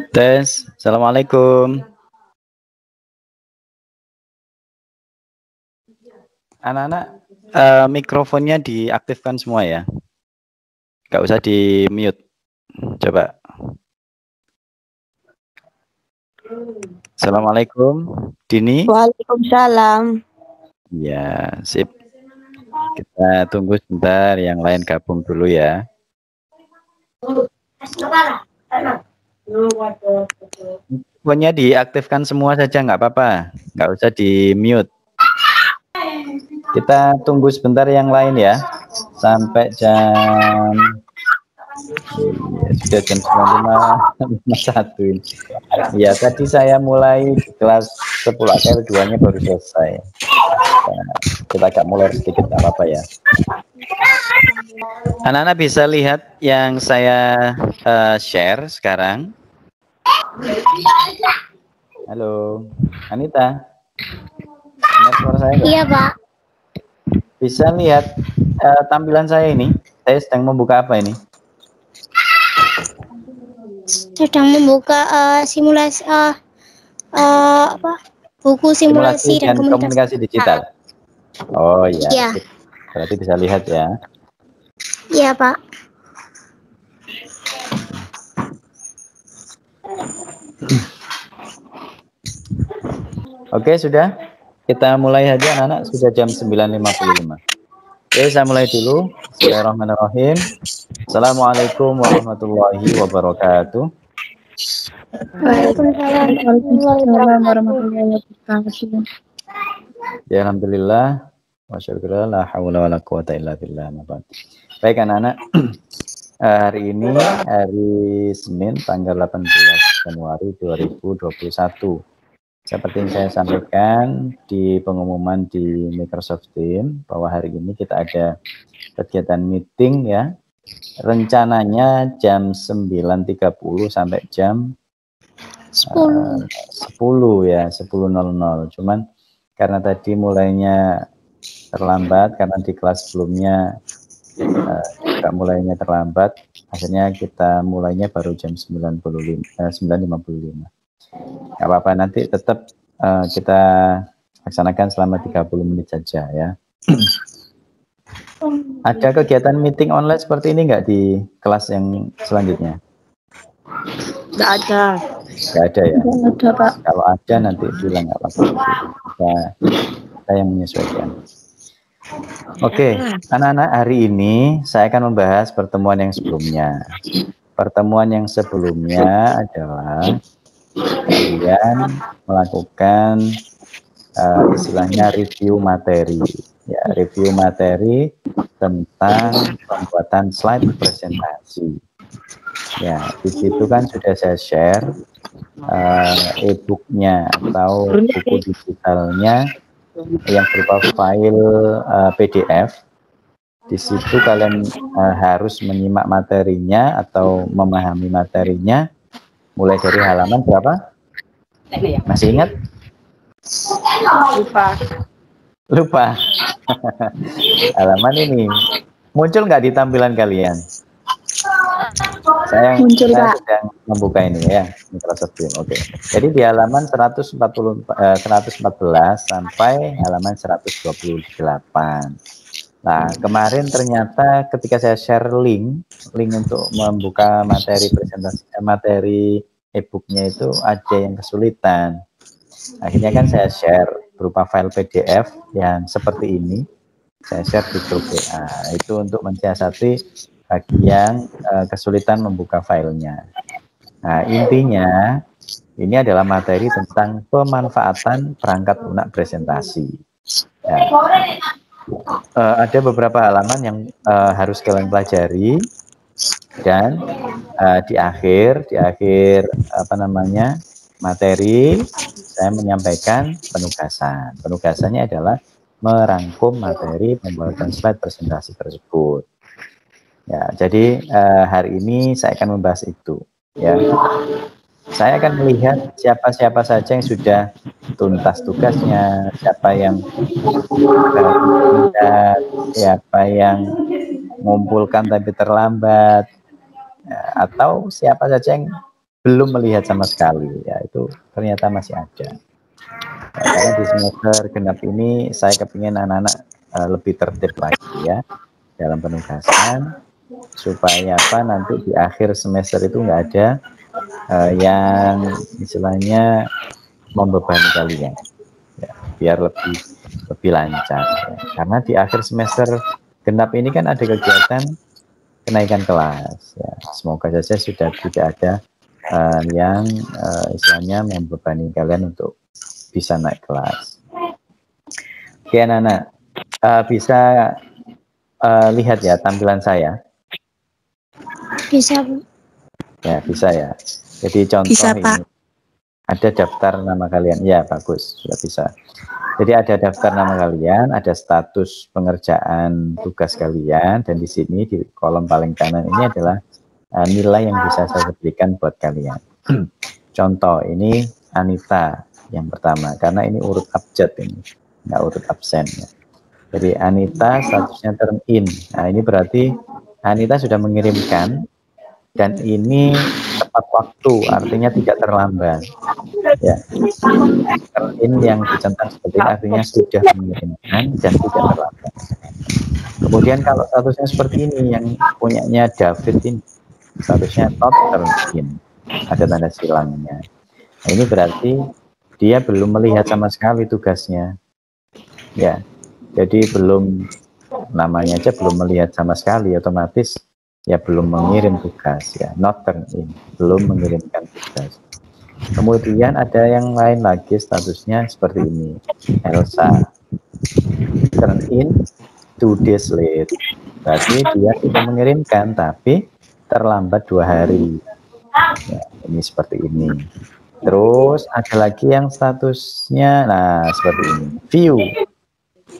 Tes, assalamualaikum. Anak-anak, mikrofonnya diaktifkan semua ya. Gak usah di mute. Coba. Assalamualaikum, Dini. Waalaikumsalam. Ya, sip. Kita tunggu sebentar, yang lain gabung dulu ya. Mikrofonnya diaktifkan semua saja, nggak apa-apa. Nggak usah di mute. Kita tunggu sebentar yang lain ya. Sampai jam... Ya, sudah jam 9.51. Ya, tadi saya mulai di kelas 10 AKL 2-nya baru selesai. Nah, kita agak mulai sedikit, nggak apa-apa ya. Anak-anak bisa lihat yang saya share sekarang. Halo, Anita. Dengar suara saya nggak? Iya, Pak. Bisa lihat tampilan saya ini? Saya sedang membuka apa ini? Sedang membuka simulasi buku simulasi dan komunikasi digital. Oh iya. Iya. Berarti bisa lihat ya. Iya, Pak. Oke, sudah. Kita mulai aja anak-anak, sudah jam 9.55. Oke, saya mulai dulu. Bismillahirrahmanirrahim. Assalamualaikum warahmatullahi wabarakatuh. Waalaikumsalam warahmatullahi wabarakatuh. Ya, alhamdulillah. Wasyukurillah, la haula wala quwata illa billah. Baik anak-anak. Hari ini hari Senin tanggal 18 Januari 2021. Seperti yang saya sampaikan di pengumuman di Microsoft Teams bahwa hari ini kita ada kegiatan meeting ya. Rencananya jam 9.30 sampai jam 10 ya, 10.00. Cuman karena tadi mulainya terlambat karena di kelas sebelumnya juga mulainya terlambat, akhirnya kita mulainya baru jam 9.55. Gak apa-apa, nanti tetap kita laksanakan selama 30 menit saja ya. Ada kegiatan meeting online seperti ini nggak di kelas yang selanjutnya? Nggak ada. Nggak ada ya? Nggak ada, Pak. Kalau ada nanti bilang nggak apa-apa. Kita yang menyesuaikan. Oke, anak-anak, hari ini saya akan membahas pertemuan yang sebelumnya. Pertemuan yang sebelumnya adalah kalian melakukan istilahnya review materi, ya, review materi tentang pembuatan slide presentasi. Ya, di situ kan sudah saya share e-booknya atau buku digitalnya yang berupa file PDF. Di situ kalian harus menyimak materinya atau memahami materinya mulai dari halaman berapa? Masih ingat? Lupa. Halaman ini muncul nggak di tampilan kalian? Saya sedang membuka ini ya, Microsoft Teams. Oke. Jadi di halaman 114 sampai halaman 128. Nah, kemarin ternyata ketika saya share link untuk membuka materi presentasi, materi e-booknya itu ada yang kesulitan. Akhirnya kan saya share berupa file PDF yang seperti ini. Saya share di grup WA. Itu untuk mensiasati bagi yang kesulitan membuka filenya. Nah, intinya ini adalah materi tentang pemanfaatan perangkat lunak presentasi. Ya. Ada beberapa halaman yang harus kalian pelajari, dan di akhir materi saya menyampaikan penugasan. Penugasannya adalah merangkum materi pembuatan slide presentasi tersebut. Ya, jadi hari ini saya akan membahas itu. Ya, saya akan melihat siapa-siapa saja yang sudah tuntas tugasnya, siapa yang terlambat, siapa yang mengumpulkan tapi terlambat, ya, atau siapa saja yang belum melihat sama sekali, ya itu ternyata masih ada. Ya, karena di semester genap ini saya kepingin anak-anak lebih tertib lagi ya dalam penugasan, supaya apa nanti di akhir semester itu nggak ada yang istilahnya membebani kalian, ya, biar lebih lancar. Ya. Karena di akhir semester genap ini kan ada kegiatan kenaikan kelas. Ya. Semoga saja sudah tidak ada yang istilahnya membebani kalian untuk bisa naik kelas. Oke anak-anak, bisa lihat ya tampilan saya? Bisa, Bu. Ya bisa ya. Jadi contoh Bisa, ini Pak. ada daftar nama kalian. Ya bagus, sudah bisa. Jadi ada daftar nama kalian, ada status pengerjaan tugas kalian, dan di sini di kolom paling kanan ini adalah nilai yang bisa saya berikan buat kalian. Contoh ini Anita yang pertama, karena ini urut abjad ini, nggak urut absen. Ya. Jadi Anita statusnya turn in. Nah ini berarti Anita sudah mengirimkan, dan ini tepat waktu, artinya tidak terlambat. Ya, turn in yang dicentang seperti ini artinya sudah mengirimkan dan tidak terlambat. Kemudian kalau statusnya seperti ini, yang punyanya David ini statusnya not turn in, ada tanda silangnya. Nah, ini berarti dia belum melihat sama sekali tugasnya. Ya, jadi belum, namanya aja belum melihat sama sekali, otomatis ya belum mengirim tugas, ya not turn in, belum mengirimkan tugas. Kemudian ada yang lain lagi statusnya seperti ini, Elsa turn in 2 days late, berarti dia sudah mengirimkan tapi terlambat 2 hari. Ya, ini seperti ini. Terus ada lagi yang statusnya, nah seperti ini, view.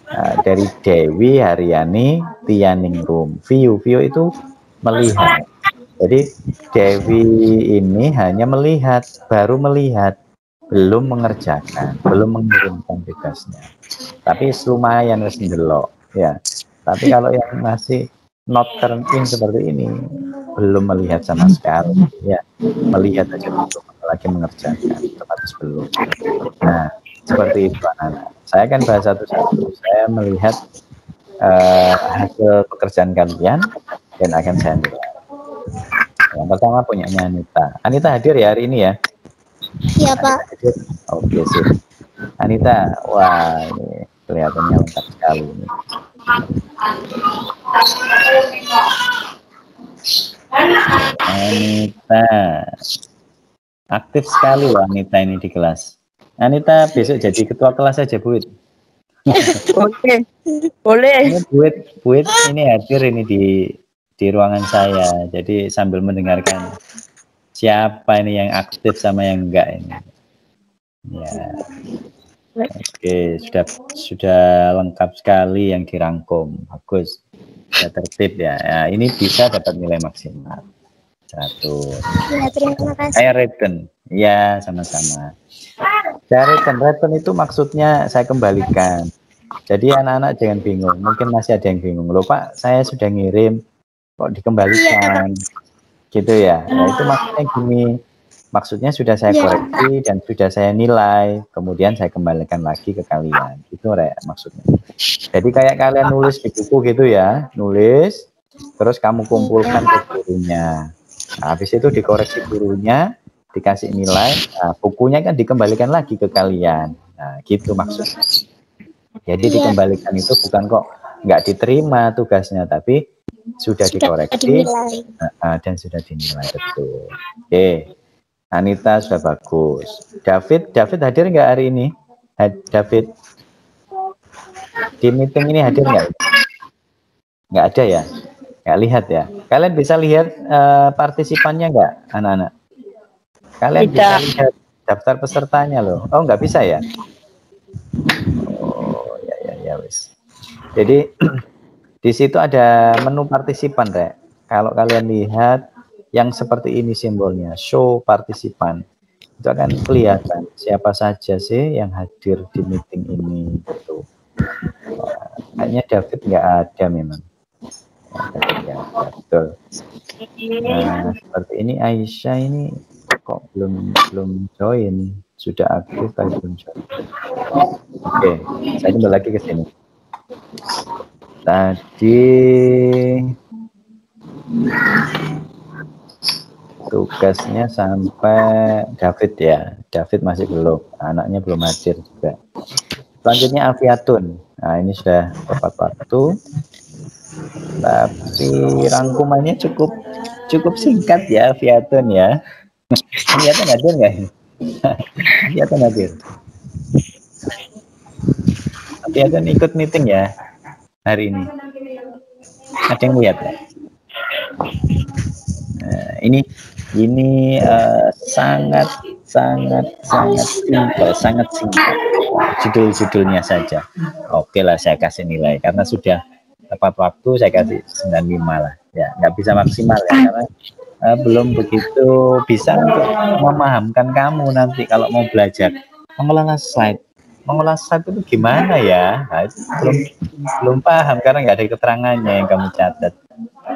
Nah, dari Dewi Haryani Tianingrum, view itu melihat. Jadi Dewi ini hanya melihat, baru melihat, belum mengerjakan, belum mengirimkan tugasnya. Tapi lumayan wis ndelok ya. Tapi kalau yang masih not turn in seperti ini, belum melihat sama sekali ya, melihat aja belum, lagi mengerjakan, otomatis belum. Nah seperti itu anak-anak. Saya kan bahas satu-satu, saya melihat hasil pekerjaan kalian dan akan saya nilai. Yang pertama punyanya Anita. Anita hadir ya hari ini ya? Iya, Pak. Hadir. Oke sip. Anita, wah ini kelihatannya lengkap sekali ini. Anita, aktif sekali loh Anita ini di kelas. Anita besok jadi ketua kelas aja, Bu. Boleh. Boleh. Ini Buit ini hadir ini di ruangan saya. Jadi sambil mendengarkan siapa ini yang aktif sama yang enggak ini. Ya. Oke, sudah lengkap sekali yang dirangkum. Bagus. Sudah tertib ya. Ya, ini bisa dapat nilai maksimal 100. Ya, terima kasih. Saya Reten. Ya, sama-sama. Dari Reten itu maksudnya saya kembalikan. Jadi anak-anak jangan bingung. Mungkin masih ada yang bingung. Loh Pak, saya sudah ngirim kok dikembalikan. Gitu ya. Nah, itu maksudnya gini. Maksudnya sudah saya koreksi dan sudah saya nilai, kemudian saya kembalikan lagi ke kalian. Itu maksudnya. Jadi kayak kalian nulis di buku gitu ya, nulis, terus kamu kumpulkan ke gurunya. Nah, habis itu dikoreksi gurunya, dikasih nilai, nah, bukunya kan dikembalikan lagi ke kalian. Nah, gitu maksudnya. Jadi dikembalikan itu bukan kok nggak diterima tugasnya, tapi sudah dikoreksi dan sudah dinilai betul. Oke. Anita sudah bagus. David hadir nggak hari ini? David di meeting ini hadir nggak? Nggak ada ya? Nggak lihat ya? Kalian bisa lihat partisipannya nggak, anak-anak? Kalian bisa lihat daftar pesertanya loh. Oh nggak bisa ya? Oh ya wis. Jadi di situ ada menu partisipan, Rek. Kalau kalian lihat yang seperti ini simbolnya, show partisipan. itu akan kelihatan siapa saja sih yang hadir di meeting ini gitu. Kayaknya David nggak ada memang. Ya, betul. Nah, seperti ini Aisyah ini kok belum join, sudah aktif tapi belum join. Oke, saya kembali lagi ke sini. Tadi tugasnya sampai David ya. David masih belum, anaknya belum hadir juga. Selanjutnya Afiatun. Nah, ini sudah tepat waktu. Tapi rangkumannya cukup singkat ya Afiatun ya. Afiatun hadir nggak? Afiatun hadir. Afiatun ikut meeting ya hari ini. Ada yang lihat ya? Nah, ini sangat singkat judul-judulnya saja. Oke lah, saya kasih nilai karena sudah tepat waktu, saya kasih 95 lah ya. Nggak bisa maksimal ya karena belum begitu bisa untuk memahamkan kamu nanti kalau mau belajar mengolah slide itu gimana ya. Nah, itu belum paham karena nggak ada keterangannya yang kamu catat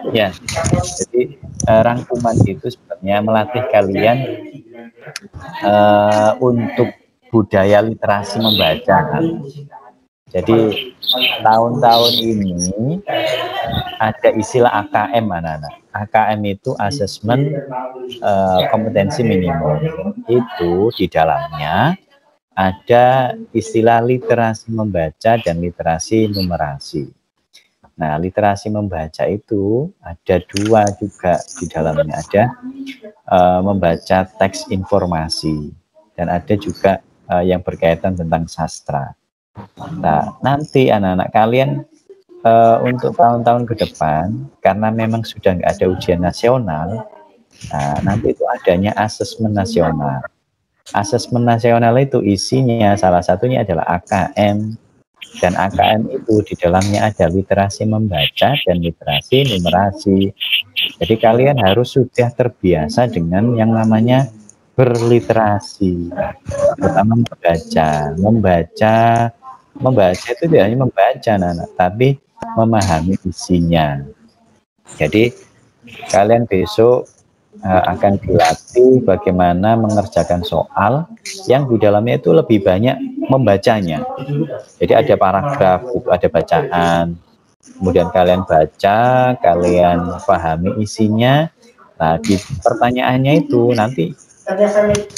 ya. Jadi rangkuman itu sebenarnya melatih kalian untuk budaya literasi membaca. Jadi tahun-tahun ini ada istilah AKM anak-anak. AKM itu asesmen kompetensi minimum. Itu di dalamnya ada istilah literasi membaca dan literasi numerasi. Nah, literasi membaca itu ada dua juga di dalamnya. Ada membaca teks informasi dan ada juga yang berkaitan tentang sastra. Nah, nanti anak-anak kalian untuk tahun-tahun ke depan, karena memang sudah nggak ada ujian nasional, nah, nanti itu adanya asesmen nasional. Asesmen nasional itu isinya salah satunya adalah AKM, dan AKM itu di dalamnya ada literasi membaca dan literasi numerasi. Jadi kalian harus sudah terbiasa dengan yang namanya berliterasi, terutama membaca itu tidak hanya membaca anak, tapi memahami isinya. Jadi kalian besok akan dilatih bagaimana mengerjakan soal yang di dalamnya itu lebih banyak membacanya. Jadi ada paragraf, itu ada bacaan, kemudian kalian baca, kalian pahami isinya. Nah, di pertanyaannya itu nanti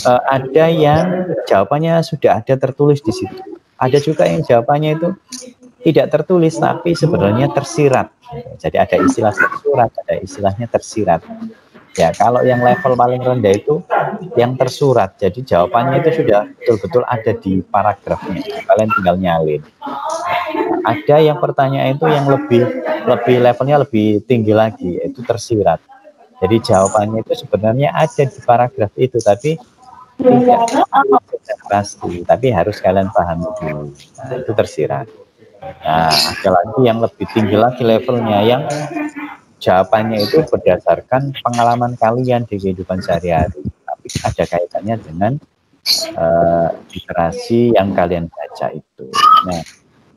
ada yang jawabannya sudah ada tertulis di situ. Ada juga yang jawabannya itu tidak tertulis tapi sebenarnya tersirat. Jadi ada istilah tersurat, ada istilahnya tersirat. Ya, kalau yang level paling rendah itu yang tersurat. Jadi jawabannya itu sudah betul-betul ada di paragrafnya. Kalian tinggal nyalin. Ada yang pertanyaan itu yang lebih levelnya lebih tinggi lagi, itu tersirat. Jadi jawabannya itu sebenarnya ada di paragraf itu, tapi tidak pasti. Tapi harus kalian pahami dulu. Nah, itu tersirat. Nah, ada lagi yang lebih tinggi lagi levelnya, yang jawabannya itu berdasarkan pengalaman kalian di kehidupan sehari-hari, tapi ada kaitannya dengan literasi yang kalian baca itu. Nah,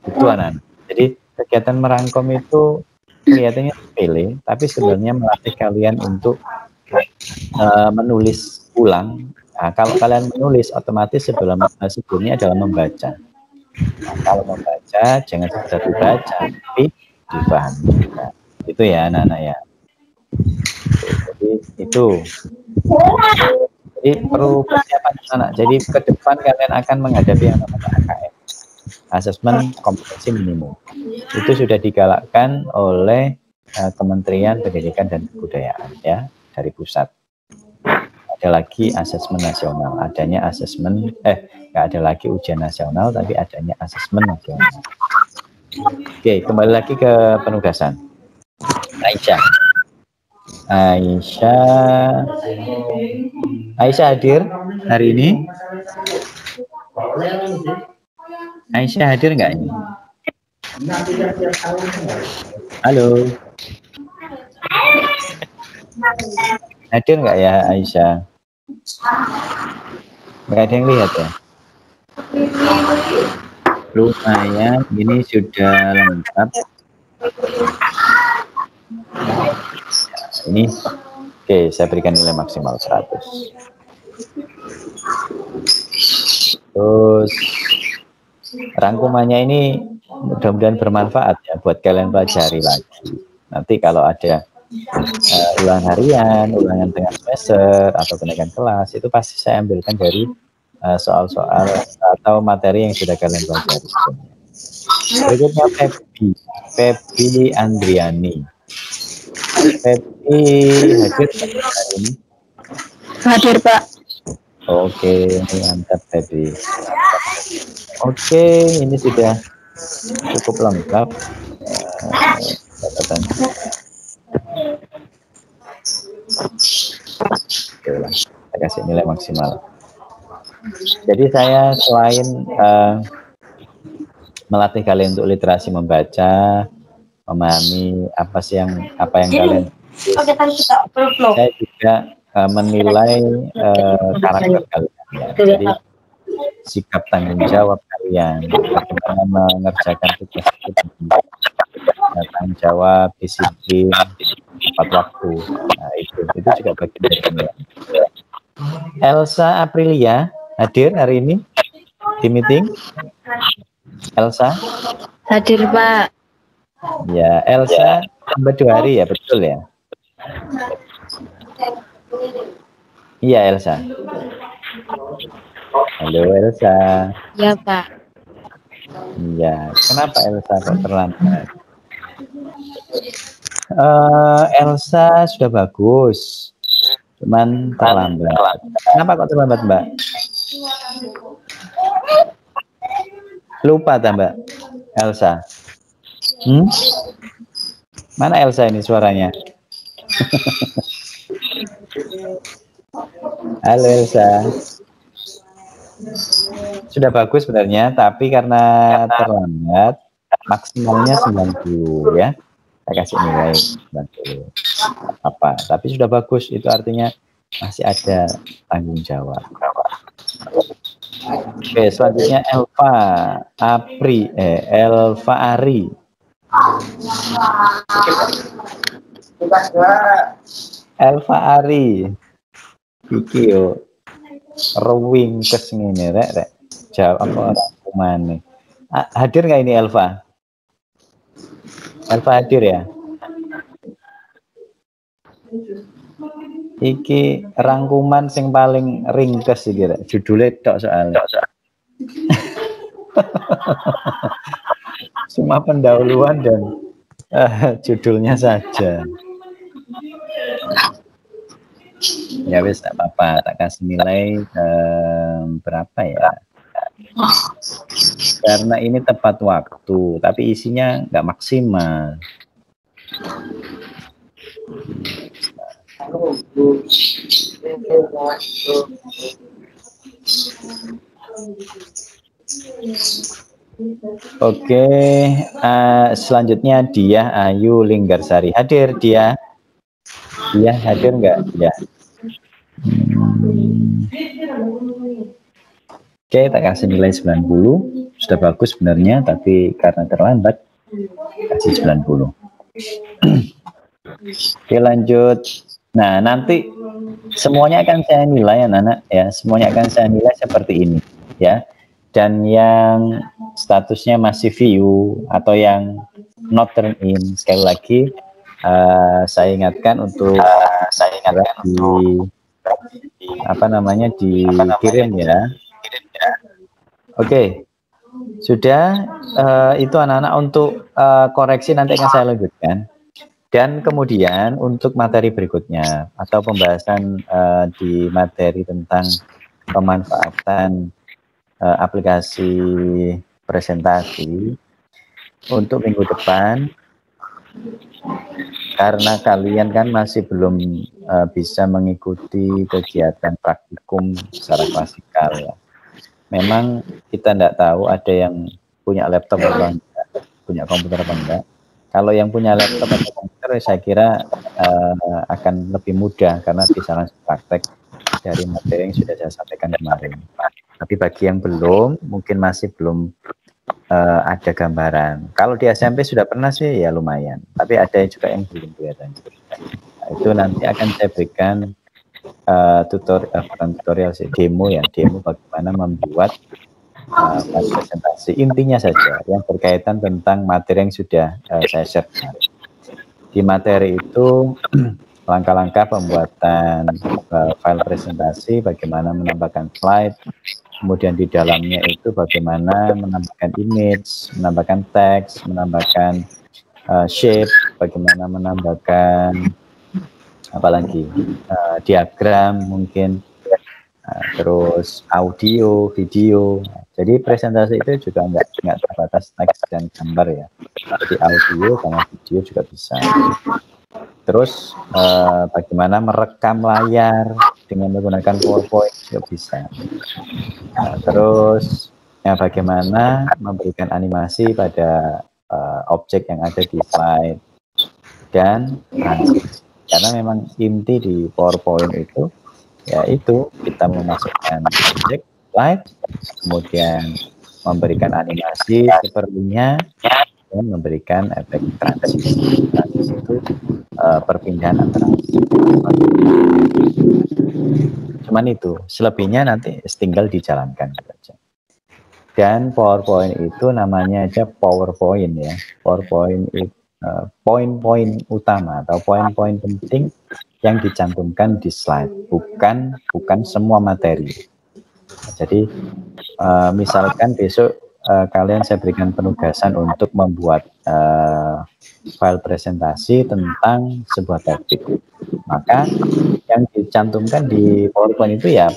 itu anak-anak. Jadi kegiatan merangkum itu kelihatannya sepele, tapi sebenarnya melatih kalian untuk menulis ulang. Nah, kalau kalian menulis, otomatis sebelumnya adalah membaca. Nah, kalau membaca, jangan sekedar dibaca, tapi dipahami. Nah, itu ya anak-anak ya. Jadi itu. Jadi perlu persiapan anak. Jadi ke depan kalian akan menghadapi yang namanya AKM, asesmen kompetensi minimum. Itu sudah digalakkan oleh Kementerian Pendidikan dan Kebudayaan ya, dari pusat. Ada lagi asesmen nasional, adanya asesmen nggak ada lagi ujian nasional, tapi adanya asesmen nasional. Oke, kembali lagi ke penugasan. Aisyah hadir hari ini? Aisyah hadir nggak ini? Halo. Hadir nggak ya Aisyah? Nggak ada yang lihat ya? Lumayan, ini sudah lengkap. Ini, oke, saya berikan nilai maksimal 100. Terus rangkumannya ini mudah-mudahan bermanfaat ya buat kalian pelajari lagi. Nanti kalau ada ulangan harian, ulangan tengah semester atau kenaikan kelas, itu pasti saya ambilkan dari soal-soal atau materi yang sudah kalian pelajari. Berikutnya Febi Andriani. Febi hadir hari ini? Hadir, Pak. Oke, mantap Febi. Oke, ini sudah cukup lengkap. Catatan. Oke lah, saya kasih nilai maksimal. Jadi saya selain melatih kalian untuk literasi membaca, memahami apa yang kalian, saya juga menilai karakter kalian. Ya. Jadi sikap tanggung jawab kalian, bagaimana mengerjakan tugas itu, tanggung jawab, disiplin, tepat waktu. Nah, itu juga bagian dari penilaian. Elsa Aprilia hadir hari ini di meeting. Elsa Hadir, Pak. ya. Elsa tambah 2 hari ya, betul ya? Iya Elsa. Halo Elsa. Ya, Pak. Iya, kenapa Elsa kok terlambat? Elsa sudah bagus, cuman terlambat. Kenapa kok terlambat, Mbak? Lupa tak, Mbak? Elsa. Mana Elsa ini suaranya? Halo Elsa. Sudah bagus sebenarnya, tapi karena terlambat, maksimalnya 90 ya. Saya kasih nilai 90. Apa? Tapi sudah bagus, itu artinya masih ada tanggung jawab. Oke, selanjutnya Elva Ari. Elva Ari. Iki yo rowing kes ngene rek. Jawab apa rangkumane. Hadir nggak ini Elva? Elva hadir ya? Iki rangkuman sing paling ringkes iki rek. Judulnya tok soalnya. Cuma pendahuluan dan judulnya saja. Ya wis tak apa-apa, tak kasih nilai berapa ya? Karena ini tepat waktu, tapi isinya nggak maksimal. Oke, selanjutnya Dia Ayu Linggarsari. Hadir Dia? Dia hadir nggak? Ya. Oke, tak kasih nilai 90. Sudah bagus sebenarnya, tapi karena terlambat kasih 90. Oke, lanjut. Nah, nanti semuanya akan saya nilai anak-anak ya, semuanya akan saya nilai seperti ini ya. Dan yang statusnya masih view atau yang not turn in, sekali lagi saya ingatkan untuk dikirim ya. Oke, sudah itu anak-anak untuk koreksi nanti akan saya lanjutkan. Dan kemudian untuk materi berikutnya atau pembahasan di materi tentang pemanfaatan aplikasi presentasi untuk minggu depan, karena kalian kan masih belum bisa mengikuti kegiatan praktikum secara klasikal ya. Memang kita tidak tahu ada yang punya laptop atau enggak, punya komputer atau enggak. Kalau yang punya laptop atau komputer saya kira akan lebih mudah karena bisa langsung praktek dari materi yang sudah saya sampaikan kemarin. Tapi bagi yang belum, mungkin masih belum ada gambaran. Kalau di SMP sudah pernah sih ya lumayan, tapi ada juga yang belum kelihatan. Nah, itu nanti akan saya berikan bukan tutorial sih, demo ya, demo bagaimana membuat presentasi. Intinya saja yang berkaitan tentang materi yang sudah saya share. Di materi itu langkah-langkah pembuatan file presentasi, bagaimana menambahkan slide, kemudian di dalamnya itu bagaimana menambahkan image, menambahkan teks, menambahkan shape, bagaimana menambahkan apalagi diagram mungkin, terus audio, video. Jadi presentasi itu juga nggak terbatas teks dan gambar ya. Jadi audio sama video juga bisa. Terus bagaimana merekam layar dengan menggunakan PowerPoint juga bisa. Terus bagaimana memberikan animasi pada objek yang ada di slide dan transisi. Karena memang inti di PowerPoint itu yaitu kita memasukkan objek slide, kemudian memberikan animasi seperlunya dan memberikan efek transisi. Transisi itu perpindahan antara cuman itu, selebihnya nanti tinggal dijalankan saja. Dan PowerPoint itu namanya aja PowerPoint ya. PowerPoint itu poin-poin utama atau poin-poin penting yang dicantumkan di slide, bukan semua materi. Jadi misalkan besok kalian saya berikan penugasan untuk membuat file presentasi tentang sebuah topik, maka yang dicantumkan di PowerPoint itu ya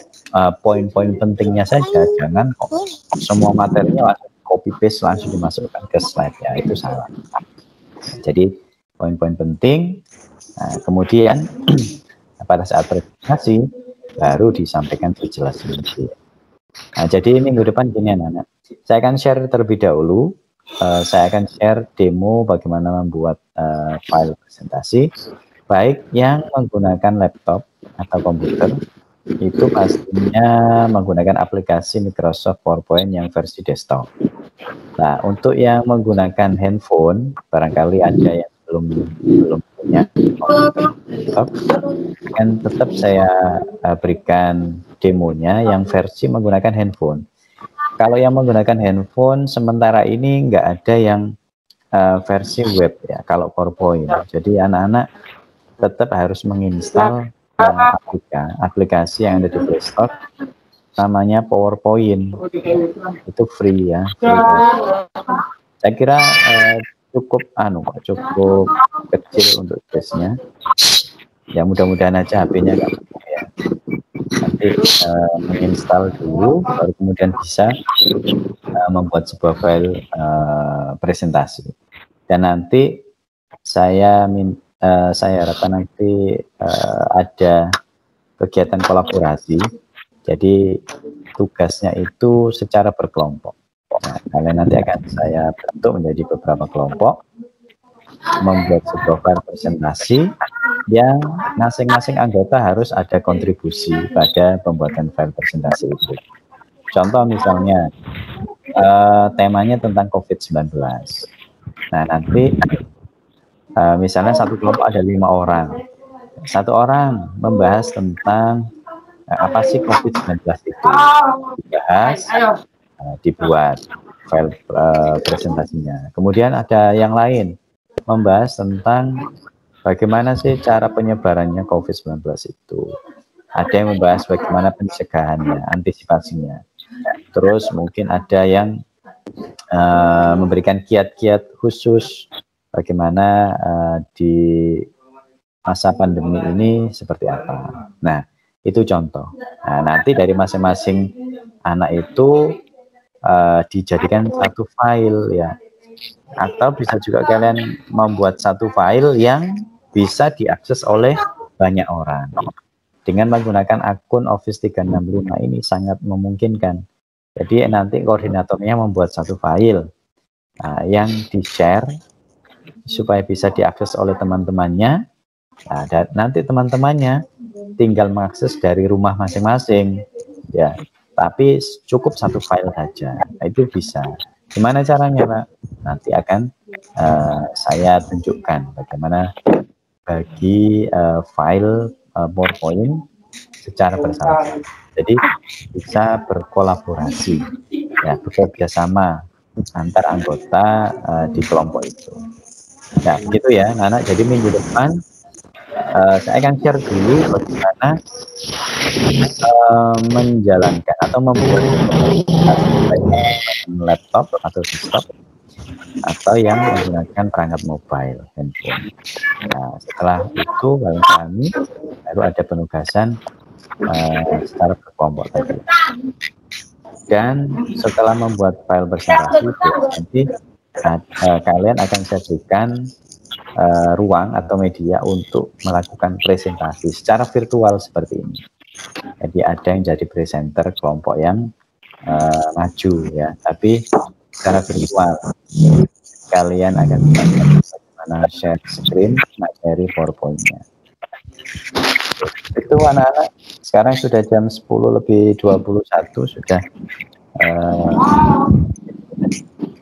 poin-poin pentingnya saja, jangan semua materinya langsung copy paste langsung dimasukkan ke slide, ya itu salah. Jadi poin-poin penting, kemudian pada saat presentasi baru disampaikan sejelas mungkin. Nah, jadi minggu depan gini anak-anak, saya akan share terlebih dahulu, saya akan share demo bagaimana membuat file presentasi, baik yang menggunakan laptop atau komputer, itu pastinya menggunakan aplikasi Microsoft PowerPoint yang versi desktop. Nah, untuk yang menggunakan handphone, barangkali ada yang belum punya laptop, kan tetap saya berikan demonya yang versi menggunakan handphone. Kalau yang menggunakan handphone, sementara ini nggak ada yang versi web ya, kalau PowerPoint. Jadi anak-anak tetap harus menginstal aplikasi yang ada di Play Store, namanya PowerPoint. Itu free ya. Saya kira cukup kecil untuk space-nya. Ya mudah-mudahan aja HP-nya nggak penuh ya. Nanti menginstal dulu, baru kemudian bisa membuat sebuah file presentasi. Dan nanti saya harapkan nanti ada kegiatan kolaborasi. Jadi tugasnya itu secara berkelompok. Nah, kalian nanti akan saya bentuk menjadi beberapa kelompok, membuat sebuah file presentasi yang masing-masing anggota harus ada kontribusi pada pembuatan file presentasi itu. Contoh misalnya temanya tentang COVID-19. Nah, nanti misalnya satu kelompok ada 5 orang. Satu orang membahas tentang apa sih COVID-19 itu, dibahas, dibuat file presentasinya. Kemudian ada yang lain membahas tentang bagaimana sih cara penyebarannya COVID-19 itu. Ada yang membahas bagaimana pencegahannya, antisipasinya. Terus mungkin ada yang memberikan kiat-kiat khusus bagaimana di masa pandemi ini seperti apa. Nah, itu contoh. Nah, nanti dari masing-masing anak itu dijadikan satu file ya. Atau bisa juga kalian membuat satu file yang bisa diakses oleh banyak orang. Dengan menggunakan akun Office 365 ini sangat memungkinkan. Jadi nanti koordinatornya membuat satu file yang di-share supaya bisa diakses oleh teman-temannya. Nah, dan nanti teman-temannya tinggal mengakses dari rumah masing-masing, ya. Tapi cukup satu file saja, nah, itu bisa. Gimana caranya, Pak? Nanti akan saya tunjukkan bagaimana bagi file PowerPoint secara bersama. Jadi bisa berkolaborasi, ya, bekerja sama antar anggota di kelompok itu. Nah, begitu ya, Nana. Jadi minggu depan saya akan share dulu bagaimana menjalankan atau membuat laptop atau desktop atau yang menggunakan perangkat mobile handphone. Nah, setelah itu kami baru ada penugasan secara berkelompok tadi. Dan setelah membuat file presentasi, nanti kalian akan saya berikan ruang atau media untuk melakukan presentasi secara virtual seperti ini. Jadi ada yang jadi presenter kelompok yang maju, ya, tapi secara virtual. Kalian akan bagaimana share screen materi PowerPoint-nya. Itu anak-anak, sekarang sudah jam 10:21, sudah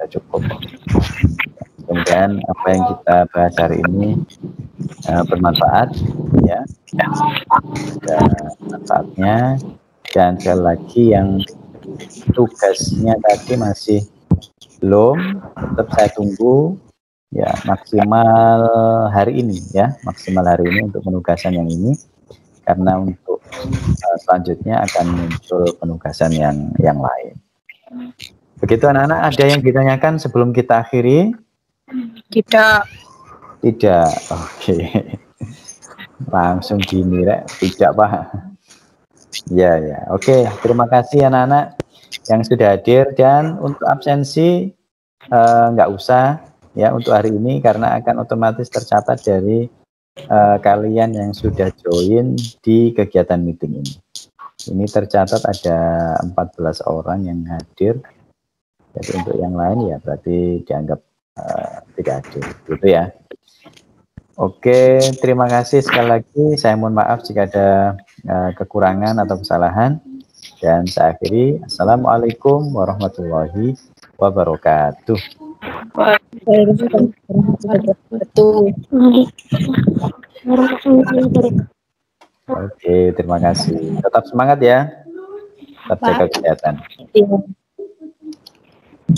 cukup. Kemudian apa yang kita bahas hari ini bermanfaat, ya, ada manfaatnya. Dan sekali lagi yang tugasnya tadi masih belum, tetap saya tunggu, ya, maksimal hari ini, ya, maksimal hari ini untuk penugasan yang ini, karena untuk selanjutnya akan muncul penugasan yang lain. Begitu anak-anak, ada yang ditanyakan sebelum kita akhiri? Tidak. Tidak, oke. Langsung gini, Rek. Tidak, Pak. Ya, ya, oke. Terima kasih anak-anak yang sudah hadir, dan untuk absensi nggak usah, ya, untuk hari ini, karena akan otomatis tercatat dari kalian yang sudah join di kegiatan meeting ini. Ini tercatat ada 14 orang yang hadir. Jadi untuk yang lain ya berarti dianggap tidak hadir, gitu ya. Oke, terima kasih sekali lagi. Saya mohon maaf jika ada kekurangan atau kesalahan. Dan saya akhiri. Assalamualaikum warahmatullahi wabarakatuh. Oke, terima kasih. Tetap semangat ya. Tetap jaga kesehatan.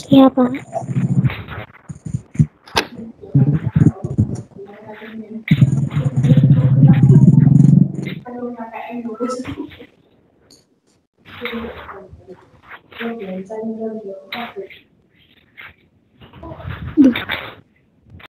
Iya, Pak.